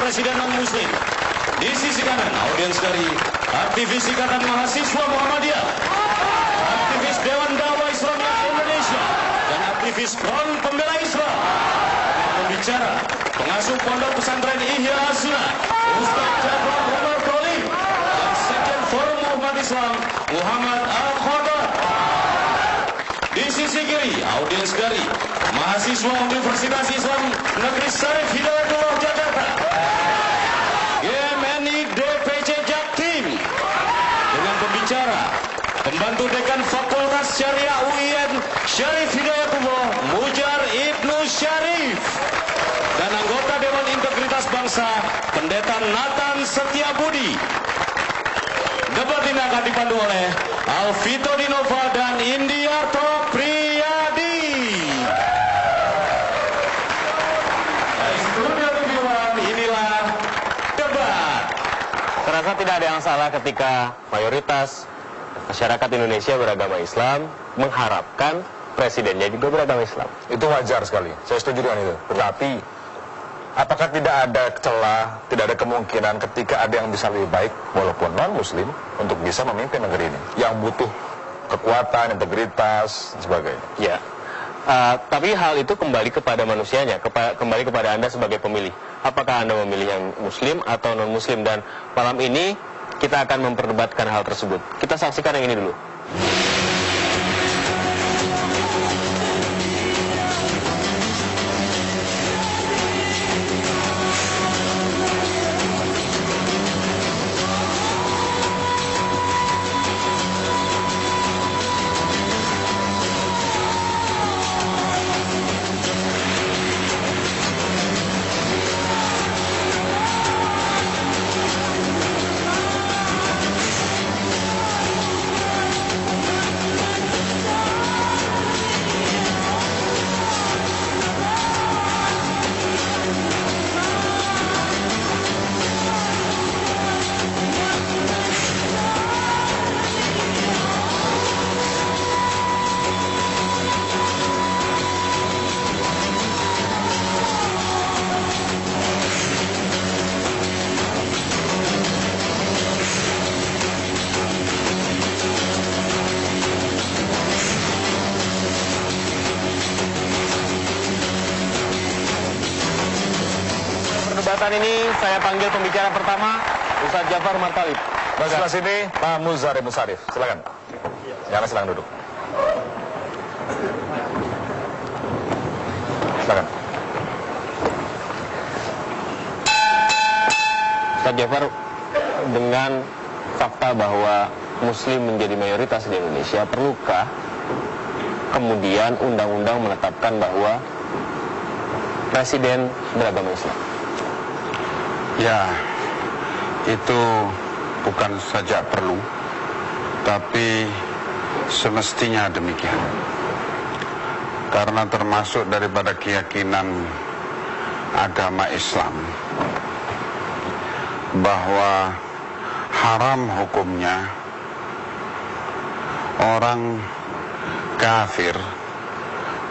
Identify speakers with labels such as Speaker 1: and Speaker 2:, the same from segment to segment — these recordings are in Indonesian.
Speaker 1: presiden non-muslim. Di sisi kanan, audiens dari aktivis Ikatan Mahasiswa Muhammadiyah, aktivis Dewan Dakwah Islamiyah Indonesia, dan aktivis Front Pembela Islam. Pembicara, pengasuh Pondok Pesantren Ihya As-Sunnah, Ustaz Jafar Umar Tolim, dan Sekjen Forum Umat Islam, Muhammad Al-Khobar. Di sisi kiri, audiens dari mahasiswa Universitas Islam Negeri Syarif Hidayatullah Jakarta, GMNI DPC Jaktim, dengan pembicara pembantu dekan Fakultas Syariah UIN Syarif Hidayatullah Mujar Ibnu Syarif, dan anggota Dewan Integritas Bangsa Pendeta Nathan Setiabudi. Debat ini akan dipandu oleh Alvito Dinova dan Indiarto Priyadi. Studio TV1, inilah debat.
Speaker 2: Terasa tidak ada yang salah ketika mayoritas masyarakat Indonesia beragama Islam mengharapkan presidennya juga beragama Islam.
Speaker 3: Itu wajar sekali, saya setuju dengan itu. Tetapi apakah tidak ada celah, tidak ada kemungkinan ketika ada yang bisa lebih baik walaupun non-muslim untuk bisa memimpin negeri ini yang butuh kekuatan, integritas, dan sebagainya.
Speaker 2: Ya, tapi hal itu kembali kepada manusianya, kembali kepada Anda sebagai pemilih. Apakah Anda memilih yang muslim atau non-muslim? Dan malam ini kita akan memperdebatkan hal tersebut. Kita saksikan yang ini dulu. Perdebatan ini saya panggil pembicara pertama, Ustaz Jafar Umar Talib.
Speaker 3: Sebelah sini Pak Muzar Ibnu Syarif, silakan. Ya, silakan duduk. Silakan.
Speaker 2: Ustaz Jafar, dengan fakta bahwa muslim menjadi mayoritas di Indonesia, perlukah kemudian undang-undang menetapkan bahwa presiden beragama Islam?
Speaker 4: Ya, itu bukan saja perlu, tapi semestinya demikian. Karena termasuk daripada keyakinan agama Islam bahwa haram hukumnya orang kafir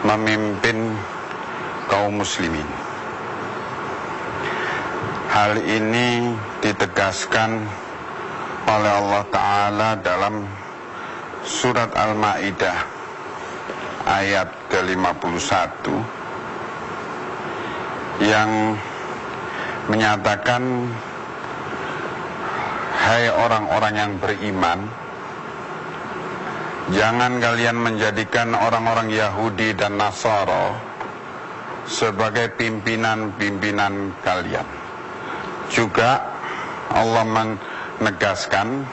Speaker 4: memimpin kaum muslimin. Hal ini ditegaskan oleh Allah Ta'ala dalam surat Al-Ma'idah ayat ke-51 yang menyatakan, hai orang-orang yang beriman, jangan kalian menjadikan orang-orang Yahudi dan Nasara sebagai pimpinan-pimpinan kalian. Juga Allah menegaskan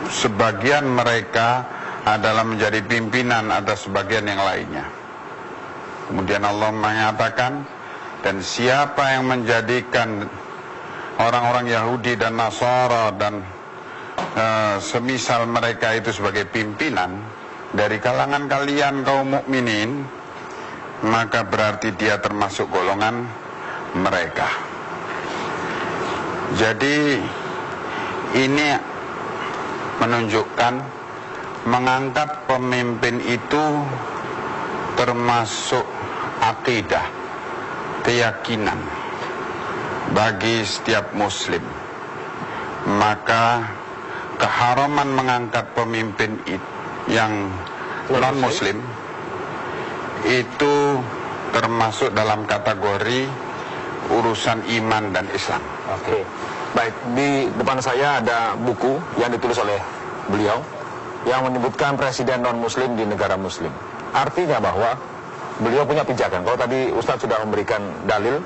Speaker 4: sebagian mereka adalah menjadi pimpinan atas sebagian yang lainnya. Kemudian Allah menyatakan, dan siapa yang menjadikan orang-orang Yahudi dan Nasara dan semisal mereka itu sebagai pimpinan dari kalangan kalian kaum mukminin, maka berarti dia termasuk golongan mereka. Jadi ini menunjukkan mengangkat pemimpin itu termasuk akidah, keyakinan bagi setiap muslim, maka keharaman mengangkat pemimpin yang non-muslim itu termasuk dalam kategori urusan iman dan Islam.
Speaker 3: Oke. Baik, di depan saya ada buku yang ditulis oleh beliau yang menyebutkan presiden non-muslim di negara muslim. Artinya bahwa beliau punya pijakan. Kalau tadi Ustadz sudah memberikan dalil,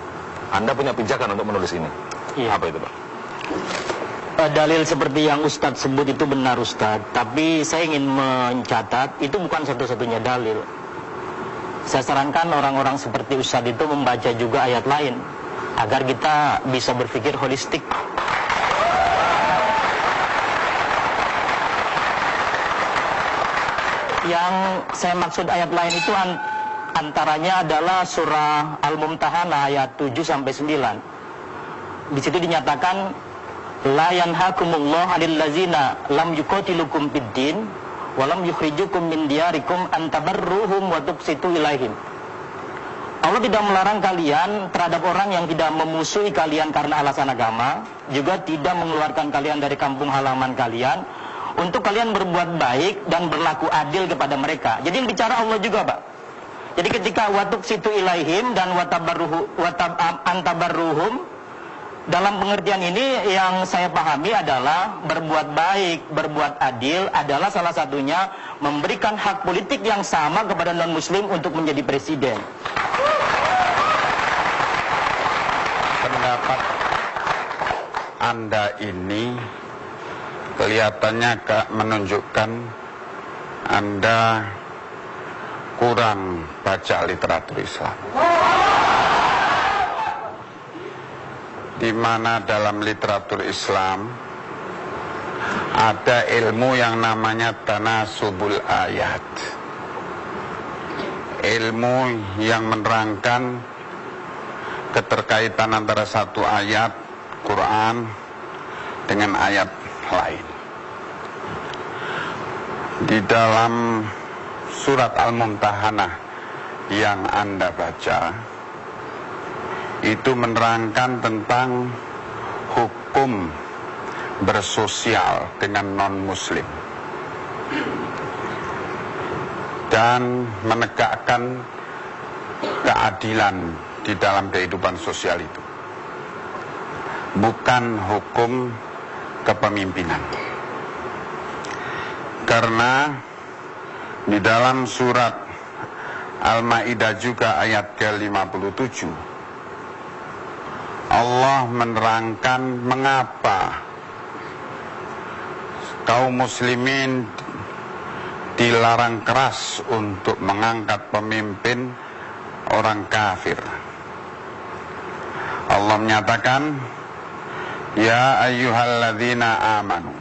Speaker 3: Anda punya pijakan untuk menulis ini.
Speaker 5: Iya.
Speaker 3: Apa itu, Pak?
Speaker 5: Dalil seperti yang Ustadz sebut itu benar, Ustadz. Tapi saya ingin mencatat, itu bukan satu-satunya dalil. Saya sarankan orang-orang seperti Ustadz itu membaca juga ayat lain, agar kita bisa berpikir holistik. Yang saya maksud ayat lain itu antaranya adalah surah Al-Mumtahanah ayat 7-9. Di situ dinyatakan, la yanhakumullah 'anil ladzina lam yuqatilukum fid-din wa lam yukhrijukum min diyarikum an tabarruhum wa tuqsitu ilaihim. Allah tidak melarang kalian terhadap orang yang tidak memusuhi kalian karena alasan agama, juga tidak mengeluarkan kalian dari kampung halaman kalian, untuk kalian berbuat baik dan berlaku adil kepada mereka. Jadi yang bicara Allah juga, Pak. Jadi ketika watuk situ ilaihim dan antabarruhum, dalam pengertian ini yang saya pahami adalah berbuat baik, berbuat adil adalah salah satunya memberikan hak politik yang sama kepada non-muslim untuk menjadi presiden.
Speaker 4: Pendapat Anda ini kelihatannya menunjukkan Anda kurang baca literatur Islam. Di mana dalam literatur Islam ada ilmu yang namanya tanasubul ayat. Ilmu yang menerangkan keterkaitan antara satu ayat Quran dengan ayat lain. Di dalam surat Al-Mumtahanah yang Anda baca, itu menerangkan tentang hukum bersosial dengan non-muslim dan menegakkan keadilan di dalam kehidupan sosial itu, bukan hukum kepemimpinan. Karena di dalam surat Al-Maidah juga ayat ke-57 Allah menerangkan mengapa kaum muslimin dilarang keras untuk mengangkat pemimpin orang kafir. Allah menyatakan, ya ayyuhalladzina amanu,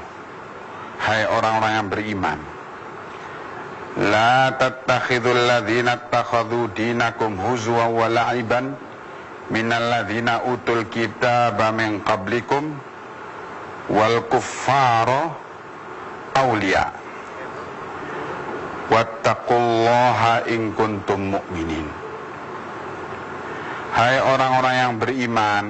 Speaker 4: hai orang-orang yang beriman, la tattakhidul ladzina ittakhadhu dinakum huzwa wa la'iban minal ladzina utul kitaba min qablikum wal kuffara awliya wattaqullaha in kuntum mu'minin. Hai orang-orang yang beriman,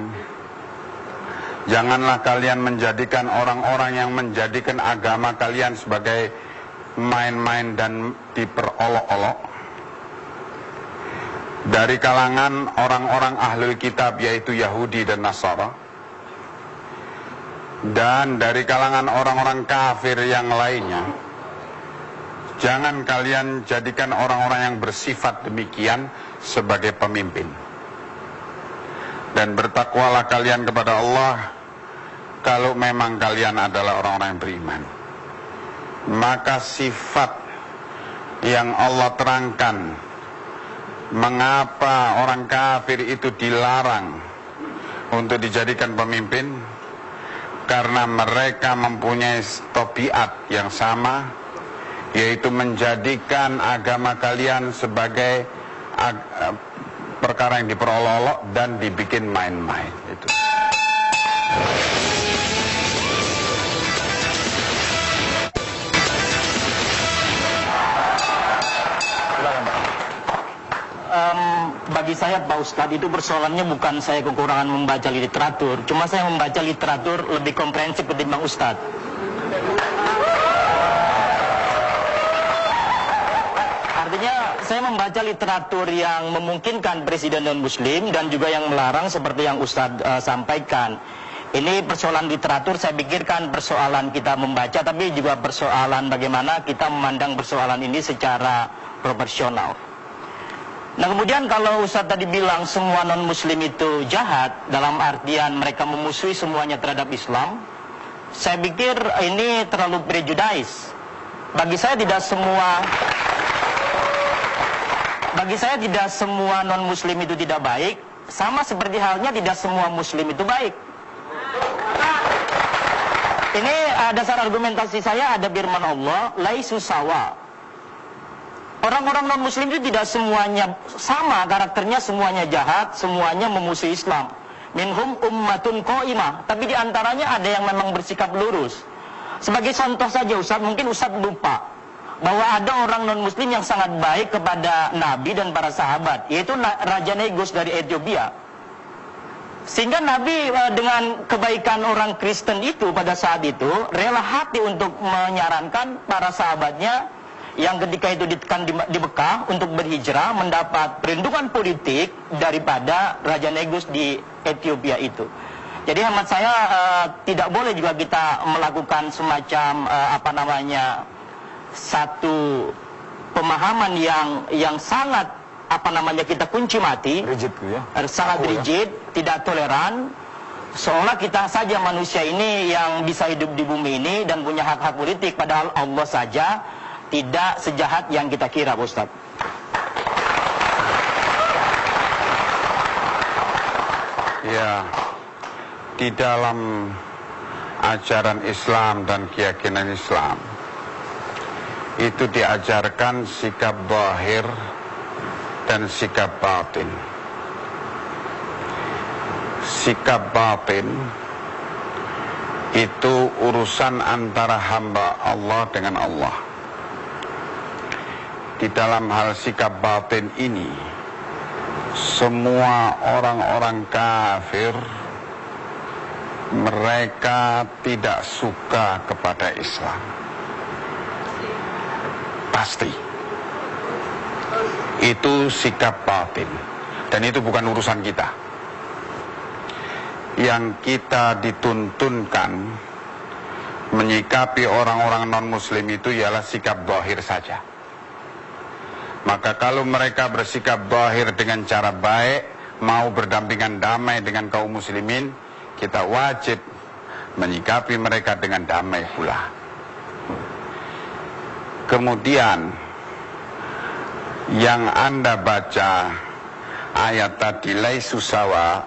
Speaker 4: janganlah kalian menjadikan orang-orang yang menjadikan agama kalian sebagai main-main dan diperolok-olok dari kalangan orang-orang ahlul kitab, yaitu Yahudi dan Nasara, dan dari kalangan orang-orang kafir yang lainnya. Jangan kalian jadikan orang-orang yang bersifat demikian sebagai pemimpin. Dan bertakwalah kalian kepada Allah kalau memang kalian adalah orang-orang yang beriman. Maka sifat yang Allah terangkan, mengapa orang kafir itu dilarang untuk dijadikan pemimpin, karena mereka mempunyai tabiat yang sama, yaitu menjadikan agama kalian sebagai perkara yang diperolok-olok dan dibikin main-main. Itu.
Speaker 5: bagi saya Pak Ustadz itu persoalannya bukan saya kekurangan membaca literatur, cuma saya membaca literatur lebih komprehensif ketimbang Ustadz. Artinya saya membaca literatur yang memungkinkan presiden non muslim dan juga yang melarang seperti yang Ustadz sampaikan. Ini persoalan literatur, saya pikirkan persoalan kita membaca, tapi juga persoalan bagaimana kita memandang persoalan ini secara proporsional. Nah kemudian kalau Ustadz tadi bilang semua non-muslim itu jahat, dalam artian mereka memusuhi semuanya terhadap Islam, saya pikir ini terlalu prejudis. Bagi saya tidak semua non-muslim itu tidak baik, sama seperti halnya tidak semua muslim itu baik. Ini dasar argumentasi saya ada firman Allah, laisu sawa. Orang-orang non-muslim itu tidak semuanya sama karakternya, semuanya jahat, semuanya memusuhi Islam. Minhum ummatun qaimah, tapi di antaranya ada yang memang bersikap lurus. Sebagai contoh saja Ustaz, mungkin Ustaz lupa bahwa ada orang non-muslim yang sangat baik kepada Nabi dan para sahabat, yaitu Raja Negus dari Ethiopia. Sehingga Nabi dengan kebaikan orang Kristen itu pada saat itu rela hati untuk menyarankan para sahabatnya yang ketika itu ditekan di Mekah untuk berhijrah mendapat perlindungan politik daripada Raja Negus di Ethiopia itu. Jadi hemat saya tidak boleh juga kita melakukan semacam satu pemahaman yang sangat kita kunci mati,
Speaker 3: rigid, ya?
Speaker 5: Sangat rigid, tidak toleran, seolah kita saja manusia ini yang bisa hidup di bumi ini dan punya hak-hak politik, padahal Allah saja tidak sejahat yang kita kira, Ustaz.
Speaker 4: Ya, di dalam ajaran Islam dan keyakinan Islam itu diajarkan sikap zahir dan sikap batin. Sikap batin itu urusan antara hamba Allah dengan Allah. Di dalam hal sikap batin ini, semua orang-orang kafir mereka tidak suka kepada Islam. Pasti. Itu sikap batin. Dan itu bukan urusan kita. Yang kita dituntunkan menyikapi orang-orang non-muslim itu ialah sikap zahir saja. Maka kalau mereka bersikap zahir dengan cara baik, mau berdampingan damai dengan kaum muslimin, kita wajib menyikapi mereka dengan damai pula. Kemudian yang Anda baca ayat tadi, laisu sawa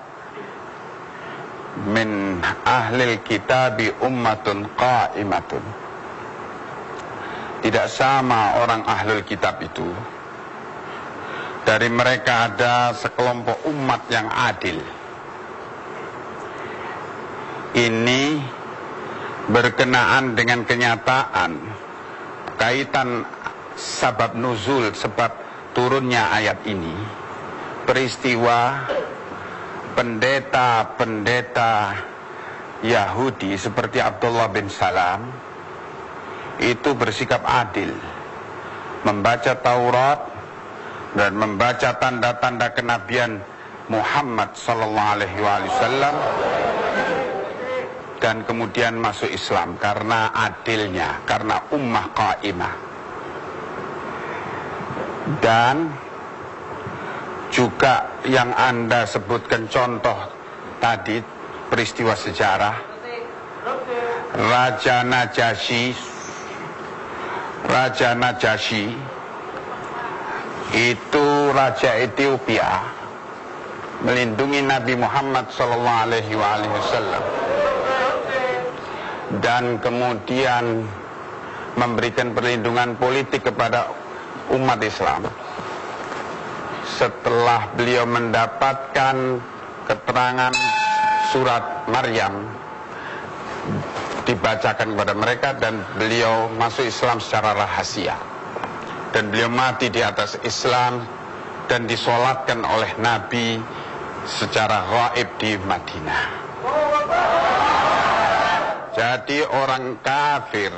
Speaker 4: min ahlil kitabi ummatun qaimatun. Tidak sama orang ahlul kitab itu. Dari mereka ada sekelompok umat yang adil. Ini berkenaan dengan kenyataan kaitan sebab nuzul, sebab turunnya ayat ini, peristiwa pendeta-pendeta Yahudi seperti Abdullah bin Salam itu bersikap adil, membaca Taurat dan membaca tanda-tanda kenabian Muhammad sallallahu alaihi wasallam, dan kemudian masuk Islam karena adilnya, karena ummah qaimah. Dan juga yang Anda sebutkan contoh tadi, peristiwa sejarah Raja Najasyi itu Raja Ethiopia, melindungi Nabi Muhammad SAW dan kemudian memberikan perlindungan politik kepada umat Islam. Setelah beliau mendapatkan keterangan surat Maryam dibacakan kepada mereka, dan beliau masuk Islam secara rahasia, dan beliau mati di atas Islam dan disolatkan oleh Nabi secara gaib di Madinah. Jadi orang kafir,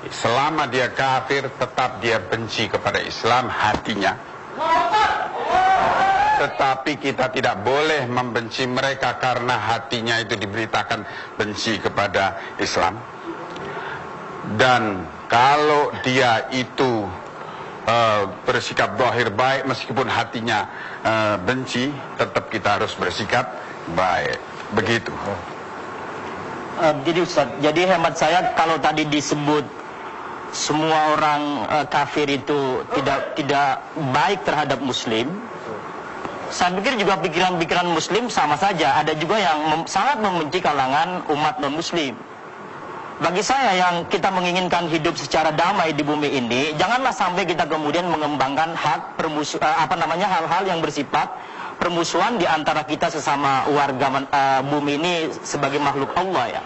Speaker 4: selama dia kafir, tetap dia benci kepada Islam hatinya. Tetapi kita tidak boleh membenci mereka karena hatinya itu diberitakan benci kepada Islam. Dan kalau dia itu bersikap zahir baik meskipun hatinya benci, tetap kita harus bersikap baik. Begitu.
Speaker 5: Jadi Ustaz, jadi hemat saya kalau tadi disebut semua orang kafir itu tidak baik terhadap Muslim, saya pikir juga pikiran-pikiran Muslim sama saja. Ada juga yang sangat membenci kalangan umat non-Muslim. Bagi saya yang kita menginginkan hidup secara damai di bumi ini, janganlah sampai kita kemudian mengembangkan hal-hal yang bersifat permusuhan di antara kita sesama warga bumi ini sebagai makhluk Allah ya.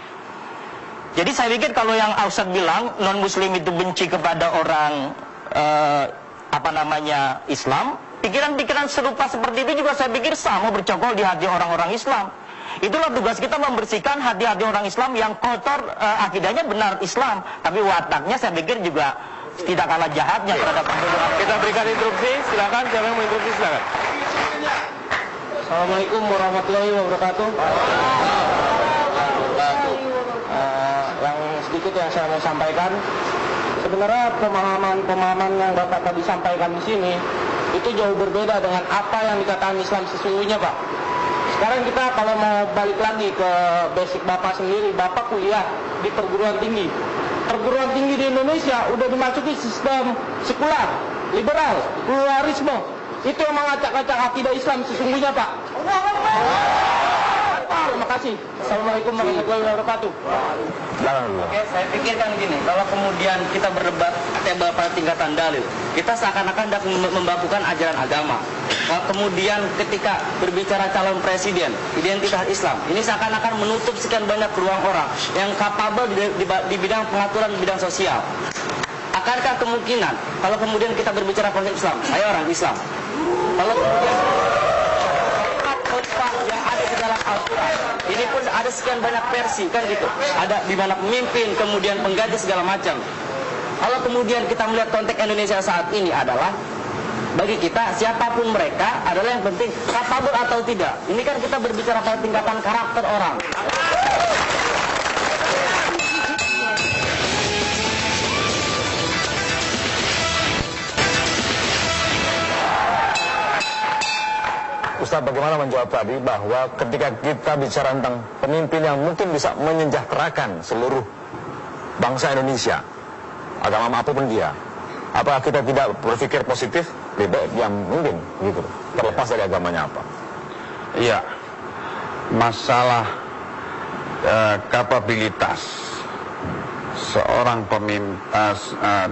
Speaker 5: Jadi saya pikir kalau yang Ustaz bilang non Muslim itu benci kepada orang Islam, pikiran-pikiran serupa seperti itu juga saya pikir sama bercokol di hati orang-orang Islam. Itulah tugas kita, membersihkan hati-hati orang Islam yang kotor, akidahnya benar Islam, tapi wataknya saya pikir juga tidak kalah jahatnya terhadap penduduk.
Speaker 2: Kita berikan instruksi, silakan. Siapa yang mau instruksi, silakan.
Speaker 6: Assalamualaikum warahmatullahi wabarakatuh. Yang sedikit yang saya mau sampaikan, sebenarnya pemahaman yang Bapak tadi sampaikan di sini itu jauh berbeda dengan apa yang dikatakan Islam sesungguhnya, Pak. Sekarang kita kalau mau balik lagi ke basic Bapak sendiri, Bapak kuliah di perguruan tinggi. Perguruan tinggi di Indonesia udah dimasuki sistem sekular, liberal, pluralisme. Itu yang mengacak-acak akidah Islam sesungguhnya, Pak. Terima kasih. Assalamualaikum warahmatullahi wabarakatuh.
Speaker 5: Oke, saya pikirkan gini, kalau kemudian kita berdebat pada tingkatan dalil, kita seakan-akan hendak membakukan ajaran agama. Kalau kemudian ketika berbicara calon presiden, identitas Islam, ini seakan-akan menutup sekian banyak ruang orang yang kapabel di bidang pengaturan, di bidang sosial. Akankah kemungkinan kalau kemudian kita berbicara konsep Islam, saya orang Islam, kalau kemudian yang ada di dalam Al-Quran, ini pun ada sekian banyak versi kan gitu, ada di mana pemimpin, kemudian pengganti segala macam. Kalau kemudian kita melihat konteks Indonesia saat ini adalah, bagi kita siapapun mereka adalah yang penting kapabel atau tidak. Ini kan kita berbicara pada tingkatan karakter orang.
Speaker 3: Ustaz, bagaimana menjawab tadi bahwa ketika kita bicara tentang pemimpin yang mungkin bisa menyejahterakan seluruh bangsa Indonesia, agama apapun dia, apakah kita tidak berpikir positif? Lebih baik yang mungkin gitu, terlepas dari agamanya apa.
Speaker 4: Iya, masalah kapabilitas seorang pemimpin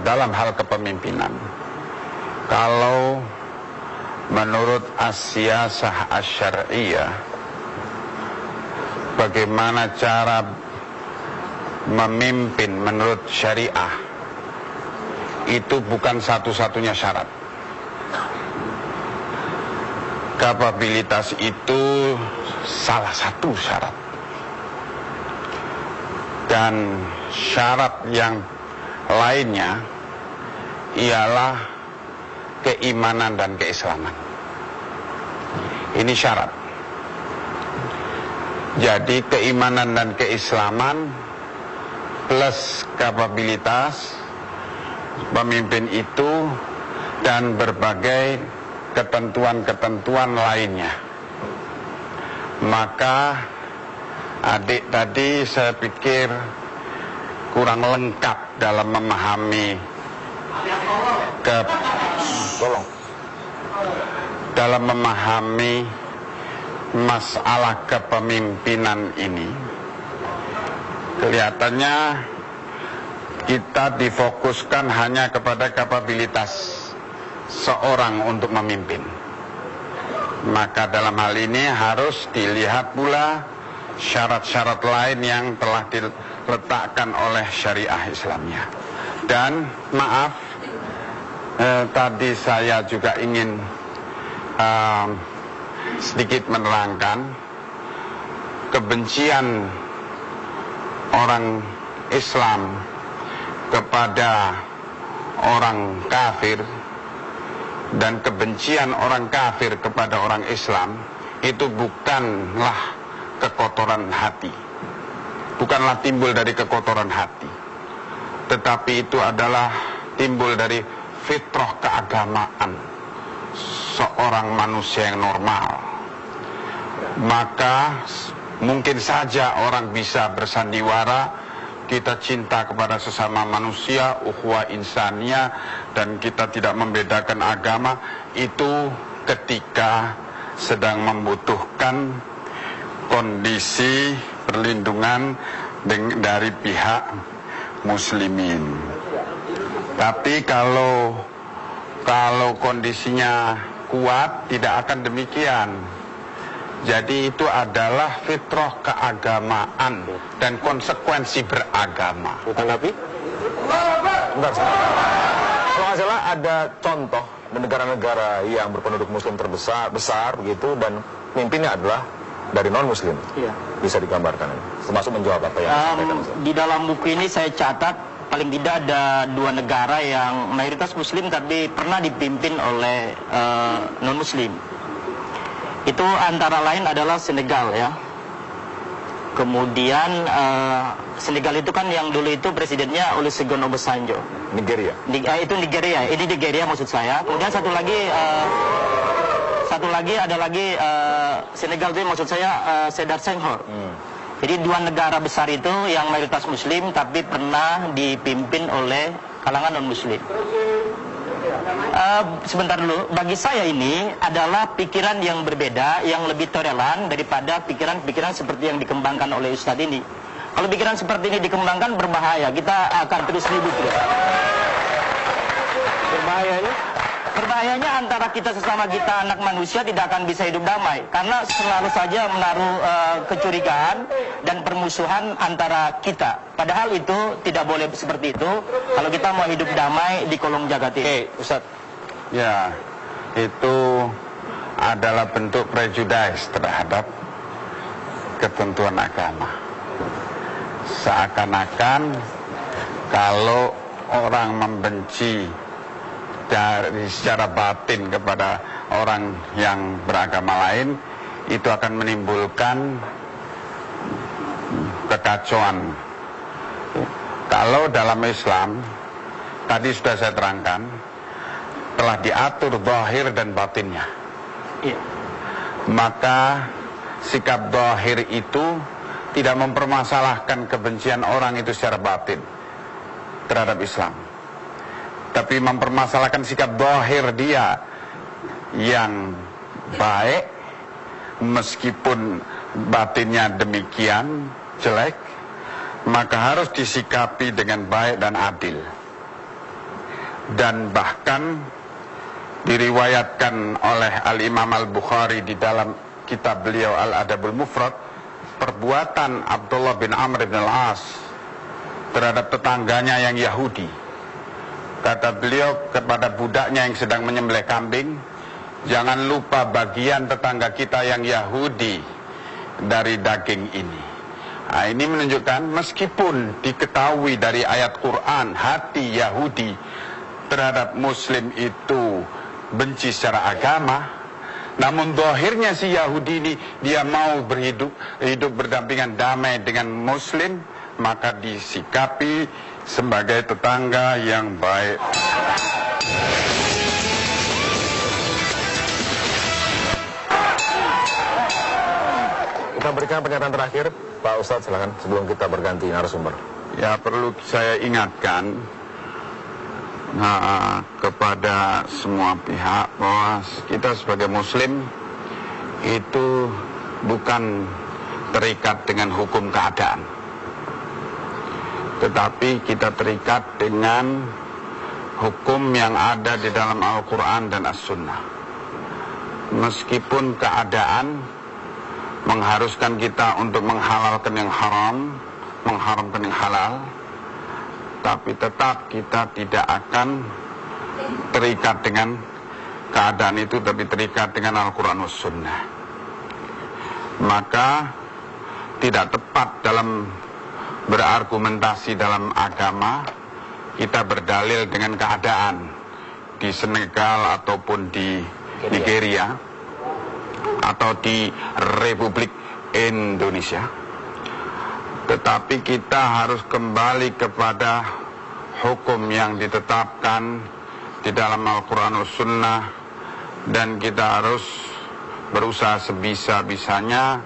Speaker 4: dalam hal kepemimpinan, kalau menurut as-siyasah asy-syar'iyyah, bagaimana cara memimpin menurut syariah, itu bukan satu-satunya syarat. Kapabilitas itu salah satu syarat. Dan syarat yang lainnya ialah keimanan dan keislaman. Ini syarat. Jadi keimanan dan keislaman plus kapabilitas pemimpin itu dan berbagai ketentuan-ketentuan lainnya. Maka adik tadi saya pikir kurang lengkap dalam memahami dalam memahami masalah kepemimpinan ini. Kelihatannya kita difokuskan hanya kepada kapabilitas seorang untuk memimpin. Maka dalam hal ini harus dilihat pula syarat-syarat lain yang telah diletakkan oleh syariah Islamnya. Dan maaf, tadi saya juga ingin sedikit menerangkan kebencian orang Islam kepada orang kafir dan kebencian orang kafir kepada orang Islam itu bukanlah kekotoran hati, bukanlah timbul dari kekotoran hati, tetapi itu adalah timbul dari fitrah keagamaan seorang manusia yang normal. Maka mungkin saja orang bisa bersandiwara, kita cinta kepada sesama manusia, ukhuwah insaniyah, dan kita tidak membedakan agama, itu ketika sedang membutuhkan kondisi perlindungan dari pihak muslimin. Tapi kalau kondisinya kuat, tidak akan demikian. Jadi itu adalah fitrah keagamaan dan konsekuensi beragama.
Speaker 2: Bukan Nabi?
Speaker 3: Bentar. Kalau nggak salah ada contoh di negara-negara yang berpenduduk muslim besar begitu, dan pemimpinnya adalah dari non-muslim.
Speaker 5: Iya.
Speaker 3: Bisa digambarkan, termasuk menjawab apa yang disampaikan.
Speaker 5: Di dalam buku ini saya catat paling tidak ada 2 negara yang mayoritas muslim tapi pernah dipimpin oleh non-muslim. Itu antara lain adalah Senegal ya. Kemudian Senegal itu kan yang dulu itu presidennya Olusegun Obasanjo.
Speaker 3: Nigeria.
Speaker 5: Itu Nigeria. Ini Nigeria maksud saya. Kemudian satu lagi ada lagi Senegal itu maksud saya Sedar Senghor. Jadi 2 negara besar itu yang mayoritas muslim tapi pernah dipimpin oleh kalangan non-muslim. Sebentar dulu, bagi saya ini adalah pikiran yang berbeda, yang lebih toleran daripada pikiran-pikiran seperti yang dikembangkan oleh Ustadz ini. Kalau pikiran seperti ini dikembangkan berbahaya, kita akan terus ribut. Berbahayanya antara kita sesama kita anak manusia tidak akan bisa hidup damai, karena selalu saja menaruh kecurigaan dan permusuhan antara kita. Padahal itu tidak boleh seperti itu. Kalau kita mau hidup damai di kolong jagat ini.
Speaker 2: Ustaz.
Speaker 4: Ya, itu adalah bentuk prejudice terhadap ketentuan agama. Seakan-akan kalau orang membenci dari secara batin kepada orang yang beragama lain, itu akan menimbulkan kekacauan. Kalau dalam Islam, tadi sudah saya terangkan, telah diatur zahir dan batinnya. Maka sikap zahir itu tidak mempermasalahkan kebencian orang itu secara batin terhadap Islam, tapi mempermasalahkan sikap zahir dia yang baik meskipun batinnya demikian jelek, maka harus disikapi dengan baik dan adil. Dan bahkan diriwayatkan oleh Al-Imam Al-Bukhari di dalam kitab beliau Al-Adabul Mufrad, perbuatan Abdullah bin Amr bin Al-As terhadap tetangganya yang Yahudi. Kata beliau kepada budaknya yang sedang menyembelih kambing, jangan lupa bagian tetangga kita yang Yahudi dari daging ini. Nah, ini menunjukkan meskipun diketahui dari ayat Quran hati Yahudi terhadap Muslim itu benci secara agama, namun zahirnya si Yahudi ini dia mau hidup berdampingan damai dengan Muslim, maka disikapi sebagai tetangga yang baik.
Speaker 3: Kita berikan pernyataan terakhir, Pak Ustadz, silakan sebelum kita berganti narasumber.
Speaker 4: Ya, perlu saya ingatkan kepada semua pihak bahwa kita sebagai Muslim itu bukan terikat dengan hukum keadaan, tetapi kita terikat dengan hukum yang ada di dalam Al-Quran dan As-Sunnah. Meskipun keadaan mengharuskan kita untuk menghalalkan yang haram, mengharamkan yang halal, tapi tetap kita tidak akan terikat dengan keadaan itu tapi terikat dengan Al-Quran was Sunnah, maka tidak tepat dalam berargumentasi dalam agama kita berdalil dengan keadaan di Senegal ataupun di Nigeria atau di Republik Indonesia, tetapi kita harus kembali kepada hukum yang ditetapkan di dalam Al-Quran was Sunnah, dan kita harus berusaha sebisa-bisanya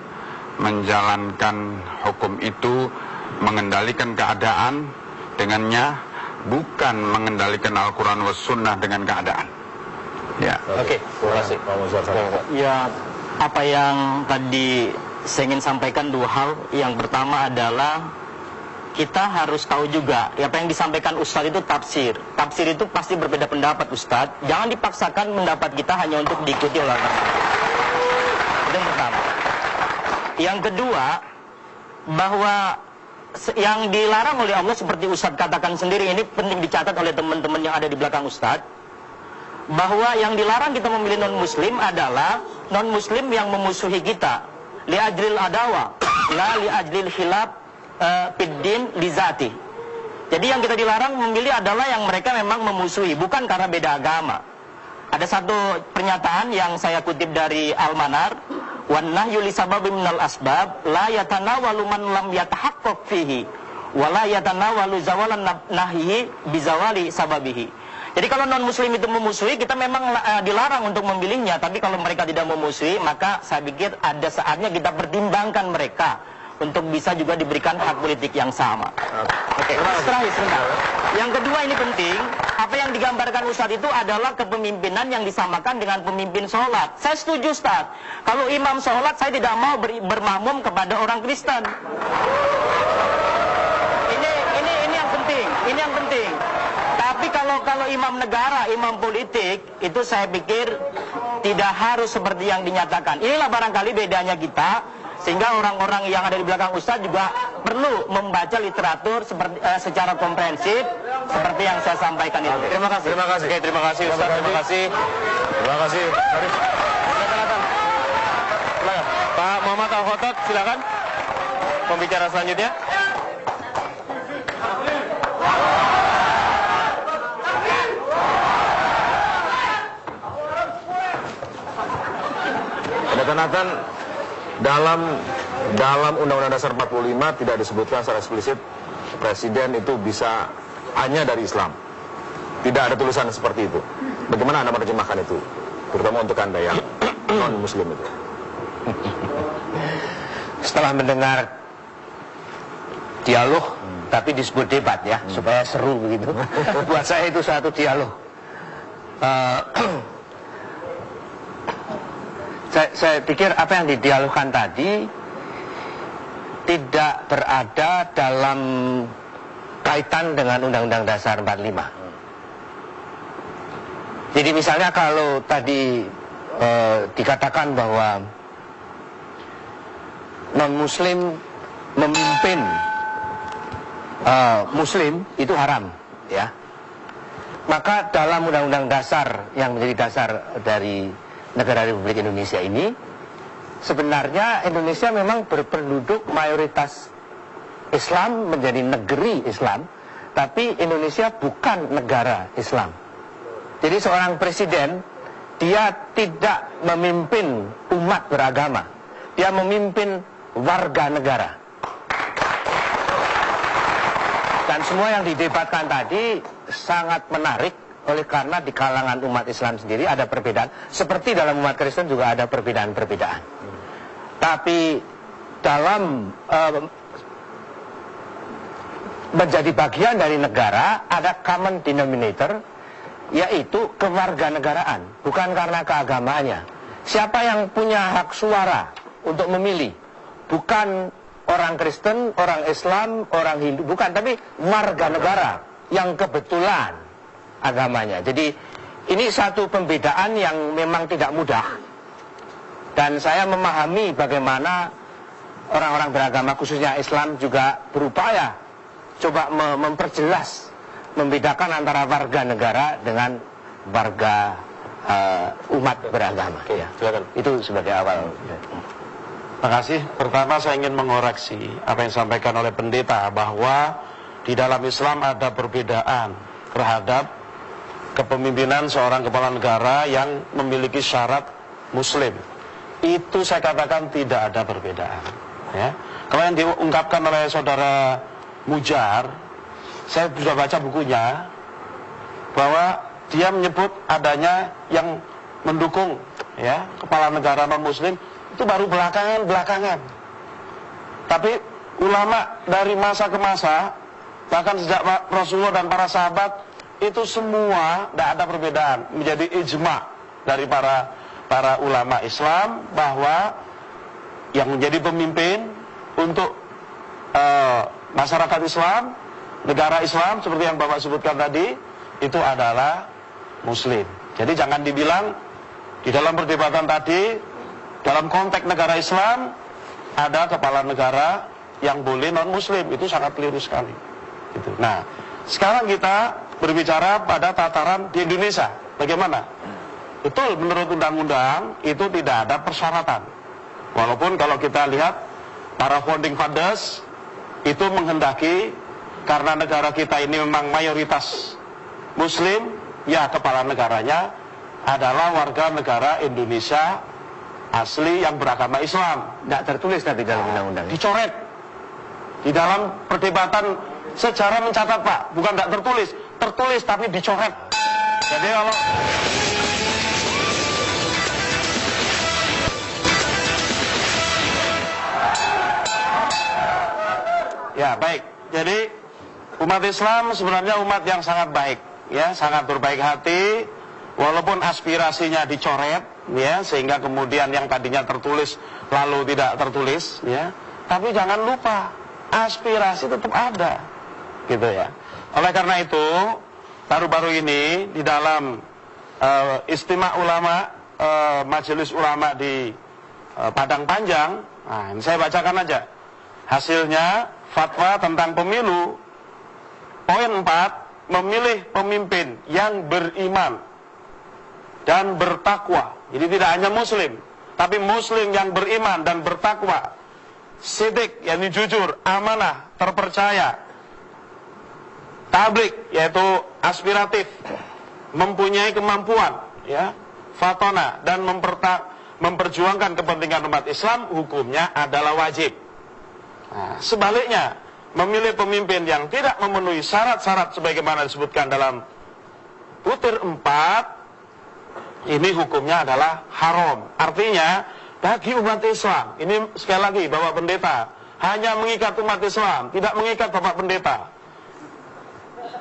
Speaker 4: menjalankan hukum itu, mengendalikan keadaan dengannya, bukan mengendalikan Al-Quran was Sunnah dengan keadaan. Ya.
Speaker 2: Oke, terima kasih.
Speaker 5: Ya, apa yang tadi saya ingin sampaikan dua hal. Yang pertama adalah kita harus tahu juga apa yang disampaikan Ustadz itu tafsir. Tafsir itu pasti berbeda pendapat Ustadz. Jangan dipaksakan pendapat kita hanya untuk diikuti oleh orang lain. Itu yang pertama. Yang kedua, bahwa yang dilarang oleh Allah seperti Ustadz katakan sendiri, ini penting dicatat oleh teman-teman yang ada di belakang Ustadz, bahwa yang dilarang kita memilih non-muslim adalah non-muslim yang memusuhi kita li'ajlil adawa la li'ajlil khilaf fiddin lizati. Jadi yang kita dilarang memilih adalah yang mereka memang memusuhi, bukan karena beda agama. Ada satu pernyataan yang saya kutip dari Al-Manar, wan nahyu li sababin minal asbab la yatanawalu man lam yatahaqqaq fihi wa la yatanawalu zawalan nahyi bizawali sababihi. Jadi kalau non-muslim itu memusuhi, kita memang dilarang untuk memilihnya. Tapi kalau mereka tidak memusuhi, maka saya pikir ada saatnya kita pertimbangkan mereka untuk bisa juga diberikan hak politik yang sama. Oke, terakhir sebentar. Yang kedua ini penting, apa yang digambarkan Ustadz itu adalah kepemimpinan yang disamakan dengan pemimpin sholat. Saya setuju Ustadz, kalau imam sholat saya tidak mau bermakmum kepada orang Kristen. Ini yang penting, ini yang penting. Tapi kalau imam negara, imam politik, itu saya pikir tidak harus seperti yang dinyatakan. Inilah barangkali bedanya kita, sehingga orang-orang yang ada di belakang Ustadz juga perlu membaca literatur secara komprehensif, seperti yang saya sampaikan itu. Terima kasih.
Speaker 2: Terima kasih. Oke, terima kasih Ustadz. Terima kasih.
Speaker 3: Terima kasih.
Speaker 2: Pak Muhammad Al-Khotot, silakan. Pembicara selanjutnya.
Speaker 3: Nathan, dalam Undang-Undang Dasar 45 tidak disebutkan secara eksplisit presiden itu bisa hanya dari Islam. Tidak ada tulisan seperti itu. Bagaimana Anda menerjemahkan itu? Terutama untuk Anda yang non-muslim itu.
Speaker 7: Setelah mendengar dialog, tapi disebut debat ya, supaya seru begitu. Buat saya itu suatu dialog. Saya pikir apa yang didialogkan tadi tidak berada dalam kaitan dengan Undang-Undang Dasar 45. Jadi misalnya kalau tadi dikatakan bahwa non-muslim memimpin muslim itu haram, ya. Maka dalam Undang-Undang Dasar yang menjadi dasar dari negara Republik Indonesia ini, sebenarnya Indonesia memang berpenduduk mayoritas Islam, menjadi negeri Islam, tapi Indonesia bukan negara Islam. Jadi seorang presiden, dia tidak memimpin umat beragama, dia memimpin warga negara. Dan semua yang didebatkan tadi sangat menarik, oleh karena di kalangan umat Islam sendiri ada perbedaan, seperti dalam umat Kristen juga ada perbedaan-perbedaan. Tapi dalam menjadi bagian dari negara ada common denominator, yaitu kewarganegaraan, bukan karena keagamaannya. Siapa yang punya hak suara untuk memilih, bukan orang Kristen, orang Islam, orang Hindu, bukan, tapi warga negara yang kebetulan agamanya. Jadi ini satu pembedaan yang memang tidak mudah. Dan saya memahami bagaimana orang-orang beragama khususnya Islam juga berupaya coba memperjelas, membedakan antara warga negara dengan warga umat beragama.
Speaker 2: Oke, silakan.
Speaker 7: Itu sebagai awal.
Speaker 6: Terima kasih. Pertama saya ingin mengoreksi apa yang disampaikan oleh pendeta bahwa di dalam Islam ada perbedaan terhadap kepemimpinan seorang kepala negara yang memiliki syarat Muslim. Itu saya katakan tidak ada perbedaan. Ya. Kalau yang diungkapkan oleh saudara Mujar, saya sudah baca bukunya bahwa dia menyebut adanya yang mendukung ya kepala negara non-Muslim itu baru belakangan. Tapi ulama dari masa ke masa, bahkan sejak Rasulullah dan para sahabat, itu semua tidak ada perbedaan, menjadi ijma dari para ulama Islam bahwa yang menjadi pemimpin untuk masyarakat Islam, negara Islam seperti yang Bapak sebutkan tadi, itu adalah Muslim. Jadi jangan dibilang di dalam perdebatan tadi, dalam konteks negara Islam ada kepala negara yang boleh non-Muslim, itu sangat keliru sekali. Gitu. Nah, sekarang kita berbicara pada tataran di Indonesia, bagaimana? Betul, menurut undang-undang itu tidak ada persyaratan. Walaupun kalau kita lihat para founding fathers itu menghendaki karena negara kita ini memang mayoritas Muslim, ya kepala negaranya adalah warga negara Indonesia asli yang beragama Islam.
Speaker 7: Tidak tertulis tapi dalam undang-undang.
Speaker 6: Dicoret di dalam perdebatan sejarah mencatat, Pak, bukan tidak tertulis tapi dicoret. Jadi kalau ya baik, jadi umat Islam sebenarnya umat yang sangat baik, ya sangat berbaik hati, walaupun aspirasinya dicoret, ya sehingga kemudian yang tadinya tertulis lalu tidak tertulis, ya. Tapi jangan lupa aspirasi tetap ada, gitu ya. Oleh karena itu baru-baru ini di dalam istimewa ulama majelis ulama di Padang Panjang, nah ini saya bacakan aja hasilnya fatwa tentang pemilu. Poin 4, memilih pemimpin yang beriman dan bertakwa. Jadi tidak hanya Muslim, tapi Muslim yang beriman dan bertakwa, sidik, yakni jujur, amanah, terpercaya, tablik, yaitu aspiratif, mempunyai kemampuan, ya, fatona, dan memperjuangkan kepentingan umat Islam, hukumnya adalah wajib. Nah, sebaliknya, memilih pemimpin yang tidak memenuhi syarat-syarat sebagaimana disebutkan dalam butir 4, ini hukumnya adalah haram. Artinya bagi umat Islam, ini sekali lagi Bapak Pendeta hanya mengikat umat Islam, tidak mengikat Bapak Pendeta,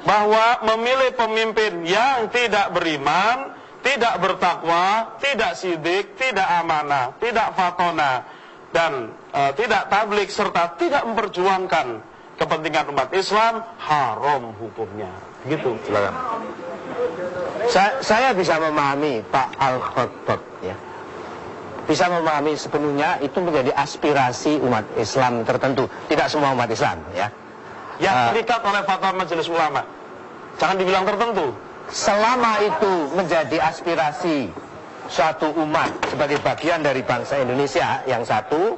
Speaker 6: bahwa memilih pemimpin yang tidak beriman, tidak bertakwa, tidak sidik, tidak amanah, tidak fatona, dan tidak tablik, serta tidak memperjuangkan kepentingan umat Islam, haram hukumnya. Gitu.
Speaker 3: Silakan.
Speaker 7: Saya bisa memahami Pak Al-Khattab, ya. Bisa memahami sepenuhnya itu menjadi aspirasi umat Islam tertentu. Tidak semua umat Islam, ya.
Speaker 6: Yang terikat oleh fatwa majelis ulama. Jangan dibilang tertentu.
Speaker 7: Selama itu menjadi aspirasi suatu umat sebagai bagian dari bangsa Indonesia yang satu,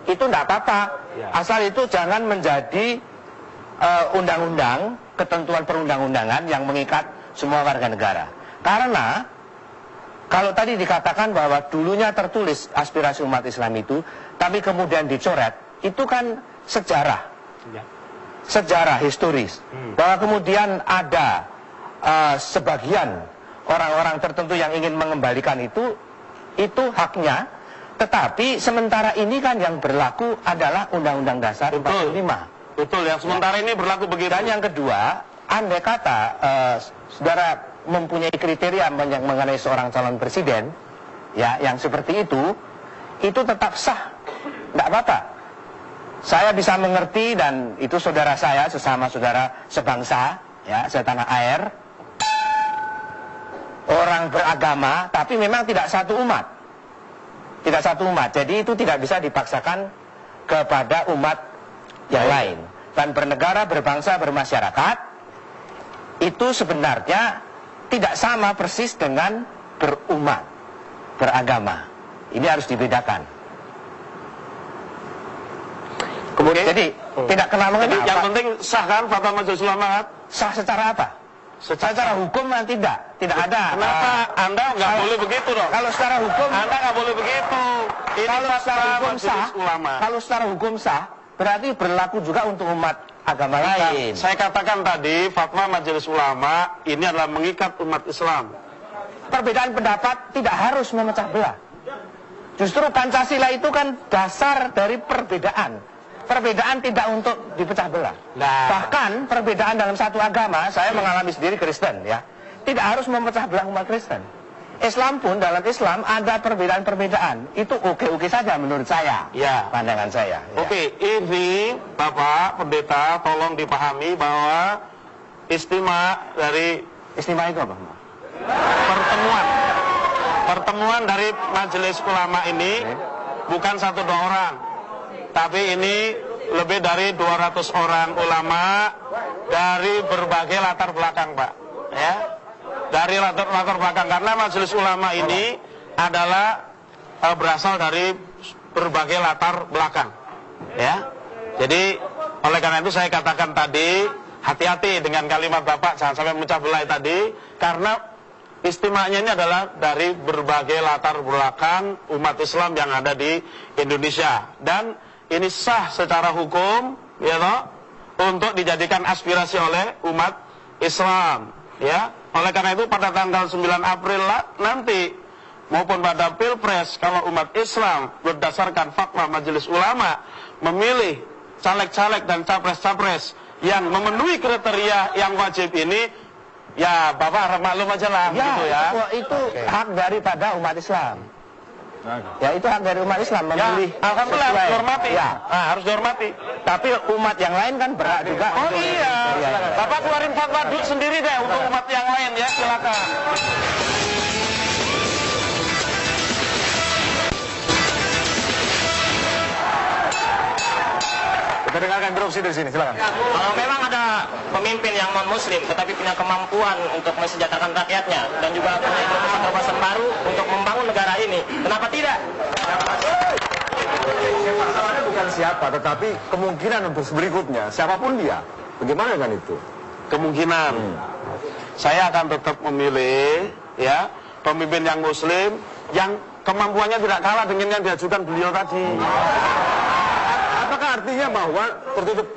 Speaker 7: itu tidak apa-apa. Asal itu jangan menjadi undang-undang, ketentuan perundang-undangan yang mengikat semua warga negara. Karena kalau tadi dikatakan bahwa dulunya tertulis aspirasi umat Islam itu, tapi kemudian dicoret, itu kan sejarah. Sejarah historis. Bahwa kemudian ada sebagian orang-orang tertentu yang ingin mengembalikan itu haknya. Tetapi sementara ini kan yang berlaku adalah Undang-Undang Dasar 45.
Speaker 6: Betul, yang sementara ini berlaku begitu.
Speaker 7: Dan yang kedua, andai kata saudara mempunyai kriteria mengenai seorang calon presiden, ya, yang seperti itu tetap sah, tidak apa-apa. Saya bisa mengerti, dan itu saudara saya, sesama saudara sebangsa, ya, setanah air, orang beragama, tapi memang tidak satu umat. Tidak satu umat, jadi itu tidak bisa dipaksakan kepada umat yang lain. Dan bernegara, berbangsa, bermasyarakat, itu sebenarnya tidak sama persis dengan berumat, beragama. Ini harus dibedakan.
Speaker 2: Kemudian,
Speaker 7: Jadi tidak kenal mengenal.
Speaker 6: Yang penting sah kan fatwa Majelis Ulama?
Speaker 7: Sah secara apa? Secara hukum tidak ada.
Speaker 6: Kenapa Anda nggak boleh begitu dong?
Speaker 7: Kalau secara hukum
Speaker 6: Anda nggak boleh begitu. Ini
Speaker 7: kalau secara
Speaker 6: fatwa
Speaker 7: hukum
Speaker 6: Majelis
Speaker 7: sah,
Speaker 6: Ulama.
Speaker 7: kalau secara hukum sah, berarti berlaku juga untuk umat agama lain.
Speaker 6: Saya katakan tadi fatwa Majelis Ulama ini adalah mengikat umat Islam.
Speaker 7: Perbedaan pendapat tidak harus memecah belah. Justru Pancasila itu kan dasar dari perbedaan. Perbedaan tidak untuk dipecah belah. Bahkan perbedaan dalam satu agama, saya mengalami sendiri Kristen ya, tidak harus memecah belah umat Kristen. Islam pun dalam Islam ada perbedaan-perbedaan. Itu oke-oke saja menurut saya.
Speaker 6: Ya.
Speaker 7: Pandangan saya. Ya.
Speaker 6: Oke, ini Bapak Pendeta tolong dipahami bahwa istimewa dari
Speaker 7: Istimewa itu apa?
Speaker 6: pertemuan dari Majelis Ulama ini bukan 1-2 orang. Tapi ini lebih dari 200 orang ulama dari berbagai latar belakang, Pak. Ya, dari latar belakang, karena Majelis Ulama ini adalah berasal dari berbagai latar belakang. Ya, jadi oleh karena itu saya katakan tadi hati-hati dengan kalimat Bapak, jangan sampai memecah belah tadi, karena istimewanya ini adalah dari berbagai latar belakang umat Islam yang ada di Indonesia, dan ini sah secara hukum, ya toh, untuk dijadikan aspirasi oleh umat Islam, ya. Oleh karena itu pada tanggal 9 April nanti maupun pada Pilpres, kalau umat Islam berdasarkan fatwa Majelis Ulama memilih caleg-caleg dan capres-capres yang memenuhi kriteria yang wajib ini, ya Bapak harap maklum aja lah,
Speaker 7: Ya,
Speaker 6: gitu ya.
Speaker 7: Itu hak daripada umat Islam. Ya, itu hak dari umat Islam memilih.
Speaker 6: Ya, alhamdulillah harus dihormati.
Speaker 7: Ya.
Speaker 6: Nah, harus dihormati.
Speaker 7: Tapi umat yang lain kan berhak juga.
Speaker 6: Oh
Speaker 7: untuk-
Speaker 6: iya, Bapak keluarin fatwa sendiri deh untuk umat yang lain ya, silakan.
Speaker 3: Kita dengarkan interupsi dari sini, silakan.
Speaker 5: Kalau memang ada pemimpin yang non-muslim tetapi punya kemampuan untuk mensejahterakan rakyatnya dan juga punya terobosan baru untuk membangun negara ini, kenapa tidak?
Speaker 3: Masalahnya bukan siapa, tetapi kemungkinan untuk berikutnya, siapapun dia. Bagaimana dengan itu?
Speaker 6: Kemungkinan saya akan tetap memilih ya pemimpin yang muslim yang kemampuannya tidak kalah dengan yang diajukan beliau tadi.
Speaker 3: Apakah artinya bahwa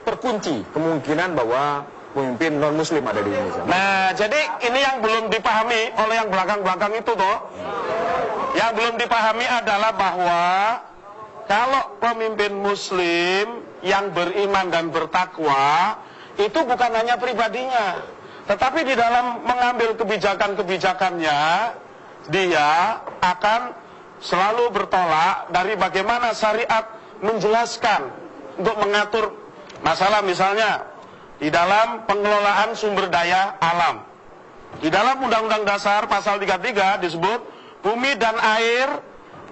Speaker 3: terkunci kemungkinan bahwa pemimpin non-muslim ada di Indonesia?
Speaker 6: Nah, jadi ini yang belum dipahami oleh yang belakang-belakang itu toh. Yang belum dipahami adalah bahwa kalau pemimpin muslim yang beriman dan bertakwa itu bukan hanya pribadinya, tetapi di dalam mengambil kebijakan-kebijakannya dia akan selalu bertolak dari bagaimana syariat menjelaskan untuk mengatur masalah, misalnya di dalam pengelolaan sumber daya alam. Di dalam Undang-Undang Dasar pasal 33 disebut bumi dan air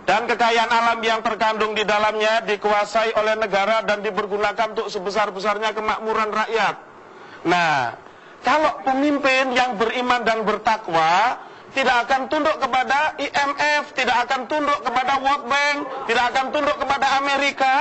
Speaker 6: dan kekayaan alam yang terkandung di dalamnya dikuasai oleh negara dan dipergunakan untuk sebesar-besarnya kemakmuran rakyat. Nah, kalau pemimpin yang beriman dan bertakwa tidak akan tunduk kepada IMF, tidak akan tunduk kepada World Bank, tidak akan tunduk kepada Amerika,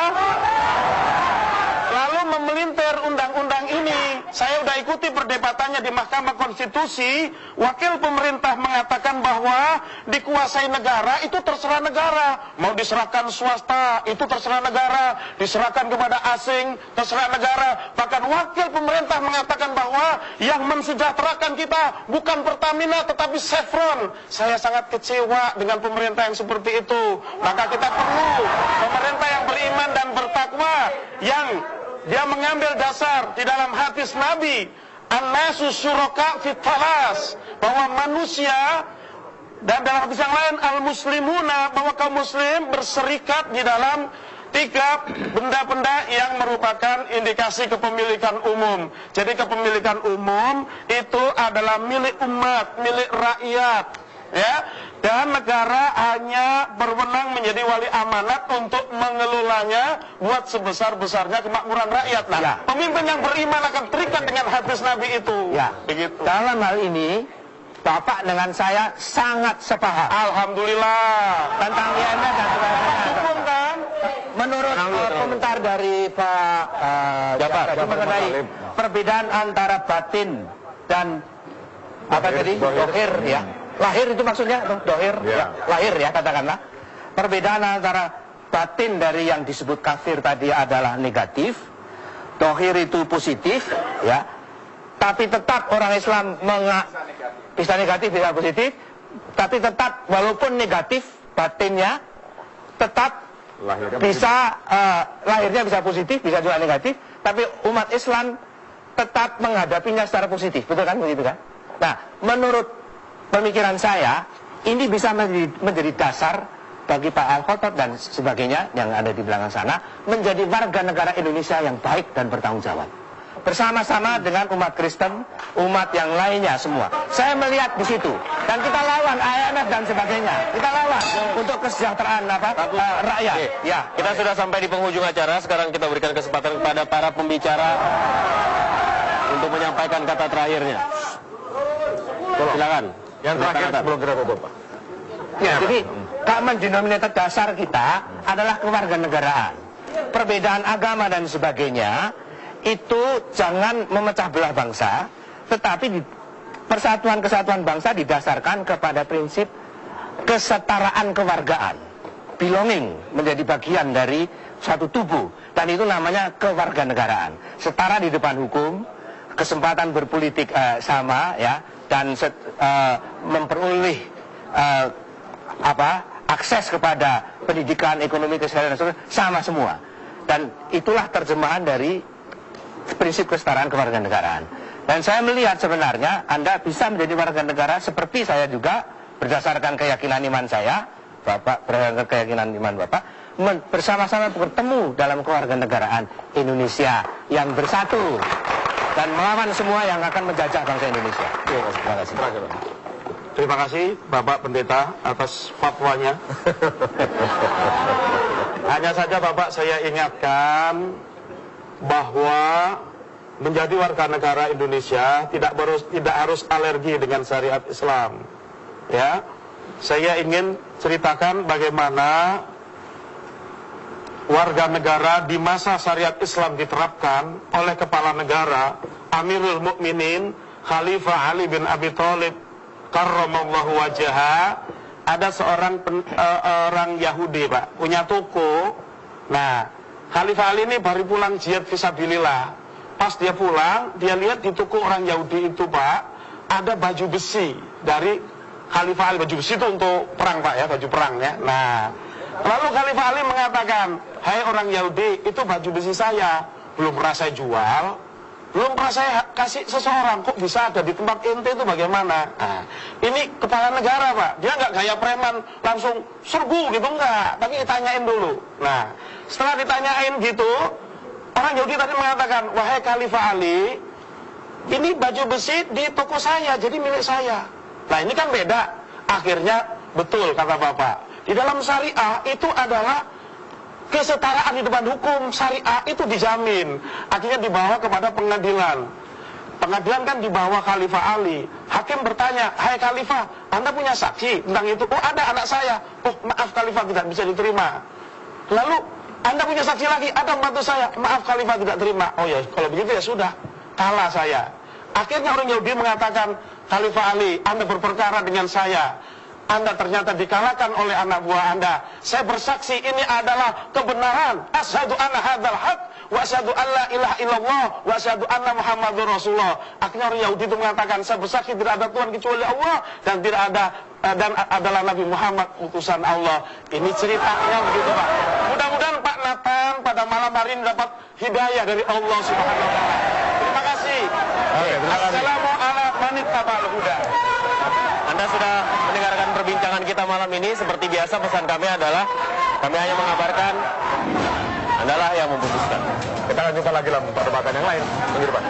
Speaker 6: lalu memelintir undang-undang ini. Saya sudah ikuti perdebatannya di Mahkamah Konstitusi. Wakil pemerintah mengatakan bahwa dikuasai negara itu terserah negara. Mau diserahkan swasta itu terserah negara, diserahkan kepada asing terserah negara. Bahkan wakil pemerintah mengatakan bahwa yang mensejahterakan kita bukan Pertamina tetapi Chevron. Saya sangat kecewa dengan pemerintah yang seperti itu. Maka kita perlu pemerintah yang beriman dan bertakwa, yang dia mengambil dasar di dalam hadis Nabi, an-nasu syuraka fit talas, bahwa manusia, dan dalam hadis yang lain al-muslimuna, bahwa kaum muslim berserikat di dalam 3 benda-benda yang merupakan indikasi kepemilikan umum. Jadi kepemilikan umum itu adalah milik umat, milik rakyat, ya. Dan negara hanya berwenang menjadi wali amanat untuk mengelolanya buat sebesar-besarnya kemakmuran rakyat. Nah,
Speaker 7: Ya.
Speaker 6: pemimpin yang beriman akan terikat dengan hadis Nabi itu.
Speaker 7: Ya.
Speaker 6: Begitu.
Speaker 7: Dalam hal ini Bapak dengan saya sangat sepaham.
Speaker 3: Alhamdulillah.
Speaker 7: Tentang IMF dan sebagainya.
Speaker 3: Hukum kan?
Speaker 7: Menurut komentar dari Pak Jafar mengenai perbedaan antara batin dan apa tadi? Dohir ya. Lahir itu maksudnya dohir ya. Lahir ya katakanlah. Perbedaan antara batin dari yang disebut kafir tadi adalah negatif, dohir itu positif ya. Tapi tetap orang Islam bisa negatif bisa positif, tapi tetap walaupun negatif batinnya tetap lahirnya bisa lahirnya bisa positif, bisa juga negatif, tapi umat Islam tetap menghadapinya secara positif, betul kan begitu kan? Nah, menurut pemikiran saya ini bisa menjadi dasar bagi Pak Al-Khotot dan sebagainya yang ada di belakang sana menjadi warga negara Indonesia yang baik dan bertanggung jawab bersama-sama dengan umat Kristen, umat yang lainnya semua. Saya melihat di situ dan kita lawan IMF dan sebagainya. Kita lawan untuk kesejahteraan rakyat.
Speaker 2: Ya, kita sudah sampai di penghujung acara. Sekarang kita berikan kesempatan kepada para pembicara untuk menyampaikan kata terakhirnya. Silakan.
Speaker 3: Yang terakhir sebelum kita tutup, Pak.
Speaker 7: Ya, jadi common denominator dasar kita adalah kewarganegaraan. Perbedaan agama dan sebagainya itu jangan memecah belah bangsa, tetapi persatuan kesatuan bangsa didasarkan kepada prinsip kesetaraan kewargaan, belonging, menjadi bagian dari satu tubuh, dan itu namanya kewarganegaraan. Setara di depan hukum, kesempatan berpolitik sama ya, dan memperoleh akses kepada pendidikan, ekonomi, kesehatan sama semua. Dan itulah terjemahan dari prinsip kesetaraan kewarganegaraan. Dan saya melihat sebenarnya Anda bisa menjadi warga negara seperti saya juga berdasarkan keyakinan iman saya, Bapak berdasarkan keyakinan iman Bapak, bersama-sama bertemu dalam kewarganegaraan Indonesia yang bersatu dan melawan semua yang akan menjajah bangsa Indonesia. Terima kasih.
Speaker 3: Terima kasih Bapak Pendeta atas fatwanya. Hanya saja Bapak saya ingatkan bahwa menjadi warga negara Indonesia tidak harus alergi dengan syariat Islam. Ya, saya ingin ceritakan bagaimana warga negara di masa syariat Islam diterapkan oleh kepala negara Amirul Mukminin Khalifah Ali bin Abi Thalib karramallahu wajhaha. Ada seorang orang Yahudi, Pak, punya toko. Nah, Khalifah Ali ini baru pulang jihad fisabilillah. Pas dia pulang, dia lihat di toko orang Yahudi itu, Pak, ada baju besi dari Khalifah Ali. Baju besi itu untuk perang, Pak, ya, baju perang ya. Nah, lalu Khalifah Ali mengatakan, hai orang Yahudi, itu baju besi saya, belum pernah saya jual, belum pernah saya kasih seseorang, kok bisa ada di tempat ente itu bagaimana? Nah, ini kepala negara, Pak, dia nggak gaya preman langsung serbu gitu, enggak, tapi ditanyain dulu. Nah, setelah ditanyain gitu, orang Yahudi tadi mengatakan, wahai Khalifah Ali, ini baju besi di toko saya, jadi milik saya. Nah, ini kan beda. Akhirnya, betul kata Bapak, di dalam syariah itu adalah kesetaraan di depan hukum. Syariah itu dijamin. Akhirnya dibawa kepada pengadilan. Pengadilan kan dibawa Khalifah Ali. Hakim bertanya, hai Khalifah, Anda punya saksi tentang itu? Oh, ada anak saya. Oh, maaf Khalifah, tidak bisa diterima. Lalu Anda punya saksi lagi, ada membantu saya. Maaf Khalifah, tidak terima. Oh ya, kalau begitu ya sudah, kalah saya. Akhirnya orang Yahudi mengatakan, Khalifah Ali, Anda berperkara dengan saya. Anda ternyata dikalahkan oleh anak buah Anda. Saya bersaksi ini adalah kebenaran. Asyhadu anna hadzal haq wa asyhadu an la ilaha illallah wa asyhadu anna Muhammadur Rasulullah. Akhirnya orang Yahudi itu mengatakan, saya bersaksi tidak ada Tuhan kecuali Allah dan tidak ada dan adalah Nabi Muhammad utusan Allah. Ini ceritanya begitu, Pak. Mudah-mudahan Pak Nathan pada malam hari ini dapat hidayah dari Allah Subhanahu wa taala. Terima kasih. Assalamualaikum warahmatullahi wabarakatuh.
Speaker 2: Anda sudah mendengarkan perbincangan kita malam ini. Seperti biasa pesan kami adalah kami hanya mengabarkan, Andalah yang memutuskan.
Speaker 3: Kita lanjutkan lagi dalam perdebatan yang lain minggu depan.